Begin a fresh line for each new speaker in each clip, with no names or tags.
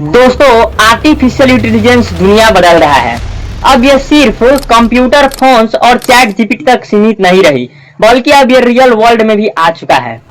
दोस्तों, artificial intelligence दुनिया बदल रहा है। अब ये सिर्फ कंप्यूटर, फोन्स और चैट जीपीटी तक सीमित नहीं रही, बल्कि अब ये रियल वर्ल्ड में भी आ चुका है।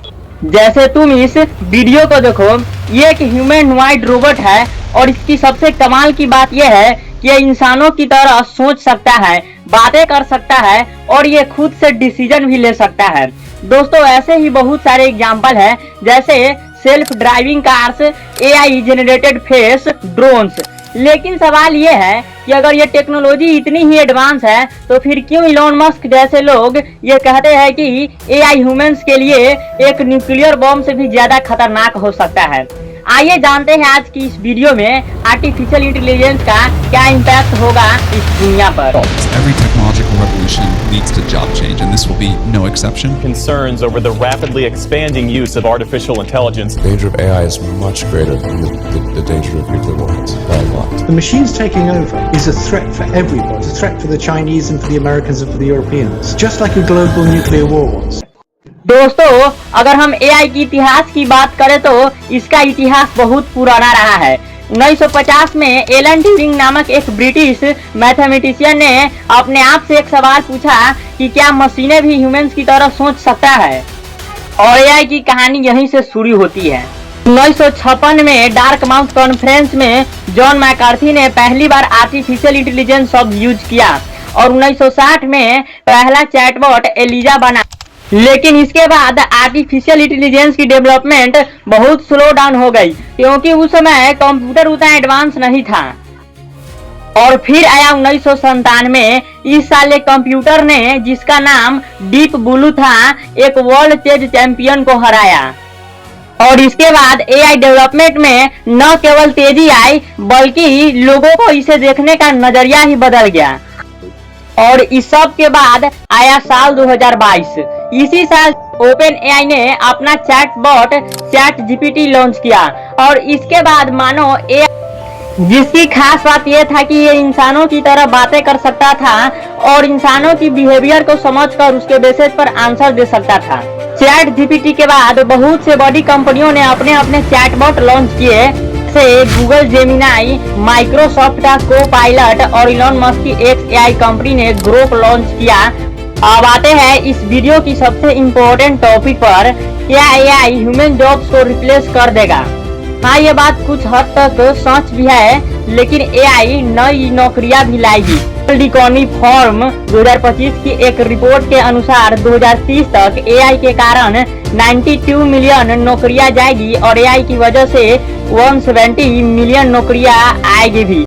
जैसे तुम इस वीडियो को देखो, ये एक ह्यूमनॉइड रोबोट है और इसकी सबसे कमाल की बात यह है कि ये इंसानों की तरह सोच सकता है, बातें कर सकता है और ये खुद से डिसीजन भी ले सकता है। दोस्तों, ऐसे ही बहुत सारे एग्जाम्पल है, जैसे self driving cars, AI generated face, drones. लेकिन सवाल ये है कि अगर ये टेक्नोलॉजी इतनी ही एडवांस है तो फिर क्यों इलॉन मस्क जैसे लोग ये कहते हैं कि एआई ह्यूमंस के लिए एक न्यूक्लियर बॉम्ब से भी ज्यादा खतरनाक हो सकता है। आइए जानते हैं आज की इस वीडियो में आर्टिफिशियल इंटेलिजेंस का क्या इम्पैक्ट होगा इस दुनिया पर।
Every technological revolution leads to job change, and this will be no exception.
Concerns over the rapidly expanding use of artificial intelligence.
The danger of AI is much greater than the danger of nuclear weapons, by a lot.
The machines taking over is a threat for everyone. It's a threat for the Chinese and for the Americans and for the Europeans, just like a global nuclear war was.
दोस्तों, अगर हम AI की इतिहास की बात करें तो इसका इतिहास बहुत पुराना रहा है। 1950 में एलन ट्यूरिंग नामक एक ब्रिटिश मैथमेटिशियन ने अपने आप से एक सवाल पूछा कि क्या मशीनें भी ह्यूमंस की तरह सोच सकता है, और एआई की कहानी यहीं से शुरू होती है। 1956 में डार्क माउथ कॉन्फ्रेंस में जॉन मैकार्थी ने पहली बार आर्टिफिशियल इंटेलिजेंस शब्द यूज किया और 1960 में पहला चैटबॉट एलिजा बना। लेकिन इसके बाद आर्टिफिशियल इंटेलिजेंस की डेवलपमेंट बहुत स्लो डाउन हो गई, क्योंकि उस समय कंप्यूटर उतना एडवांस नहीं था। और फिर आया 1997। इस साल एक कंप्यूटर ने, जिसका नाम डीप ब्लू था, एक वर्ल्ड चेस चैंपियन को हराया। और इसके बाद एआई डेवलपमेंट में न केवल तेजी आई, बल्कि लोगों को इसे देखने का नजरिया ही बदल गया। और इस सब के बाद आया साल 2022। इसी साल ओपन एआई ने अपना चैटबॉट चैट जीपीटी लॉन्च किया और इसके बाद मानो एआई, जिसकी खास बात यह था कि ये इंसानों की तरह बातें कर सकता था और इंसानों की बिहेवियर को समझकर उसके बेसिस पर आंसर दे सकता था। चैट जीपीटी के बाद बहुत से बड़ी कंपनियों ने अपने अपने चैटबॉट लॉन्च किए, से गूगल जेमिनाई, माइक्रोसॉफ्ट का कोपायलट और इलॉन मस्क की एक्स एआई कंपनी ने ग्रोक लॉन्च किया। अब आते हैं इस वीडियो की सबसे इम्पोर्टेंट टॉपिक पर, क्या एआई ह्यूमन जॉब्स को रिप्लेस कर देगा? हाँ, ये बात कुछ हद तक सच भी है, लेकिन एआई नई नौकरियां भी लाएगी। वर्ल्ड इकोनॉमी फोरम 2025 की एक रिपोर्ट के अनुसार 2030 तक एआई के कारण 92 मिलियन नौकरियां जाएगी और एआई की वजह से 170 मिलियन नौकरियां आएगी भी।